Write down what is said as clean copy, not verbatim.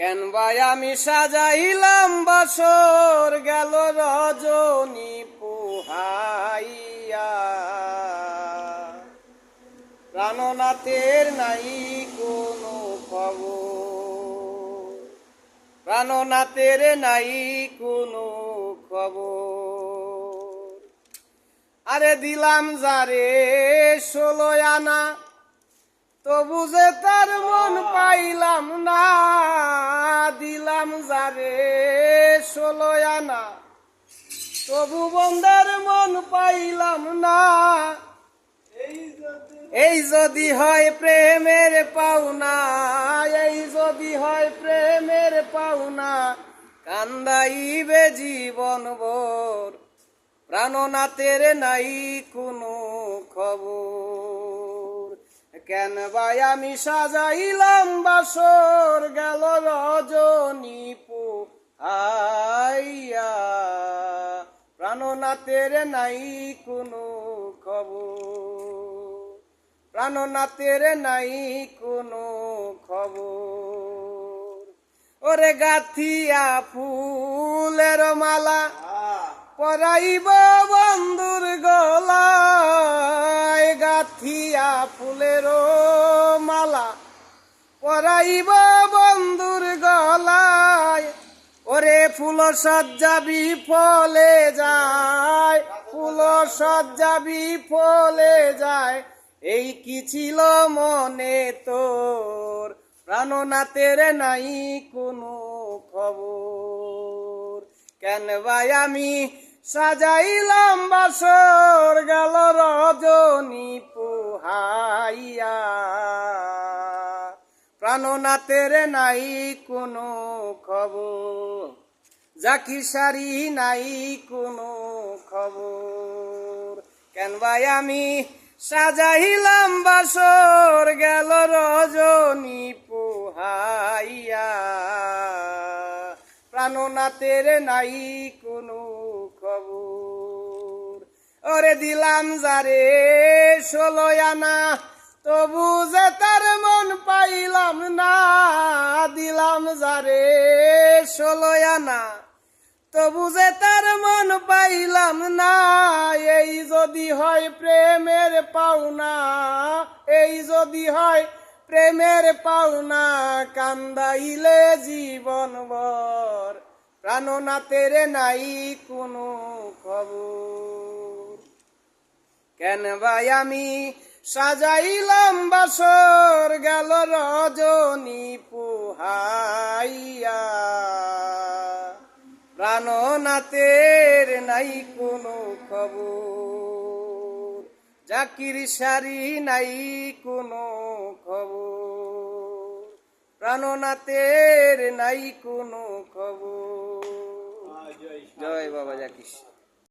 কেন ভাই আমি সাজাইলাম বাসর গেল রজনী পুহাইয়া, প্রাণনাথের নাই কোনো খবর, প্রাণনাথের নাই কোনো খবর। আরে দিলাম যারে 16 আনা, তবু যে তার মন পাইলাম না। দিলাম যারে 16 আনা, তবু বন্দার মন পাইলাম না। এই যদি হয় প্রেমের পাওনা, এই যদি হয় প্রেমের পাওনা, কান্দাইবে জীবন ভর, প্রাণনাথের নাই কোনো খবর। কেন ভাই আমি সাজাইলাম বাসর গেল রজনী পুহাইয়া, প্রাণনাথের নাই কোনো খবর, প্রাণনাথের নাই কোনো খবর। ওরে গাথিয়া ফুলের মালা পরাইব বন্ধুর গলায়, গাথিয়া ফুলের মালা পরাইব বন্ধুর গলায়। ওরে ফুল সজ্জা বিফলে যায়, ফুল সজ্জা বিফলে যায়, এই কি ছিল মনে তোর, প্রাণনাথের নাই কোনো খবর। কেন ভাই আমি সাজাইলাম বাসর গেল রজনী পুহাইয়া, প্রাণনাথের নাই কোনো খবর, জাকির শাড়ি নাই কোনো খবর। কেন ভাই আমি সাজাইলাম বাসর গেল রজনী পুহাইয়া, প্রাণনাথের নাই কোনো খবর। ওরে দিলাম যারে 16 আনা, তবু যে তার মন পাইলাম না। দিলাম যারে 16 আনা, তবু যে তার মন পাইলাম না। এই যদি হয় প্রেমের পাওনা, এই যদি হয় প্রেমের পাওনা, কান্দাইলে জীবন ভর, প্রাণনাথের নাই কোনো খবর। কেন ভাই আমি সাজাইলাম বাসর গেল রজনী পুহাইয়া, প্রাণনাথের নাই কোনো খবর, জাকির শাড়ি নাই কোনো খবর, প্রাণনাথের নাই কোনো খবর। জয় বাবা জাকির।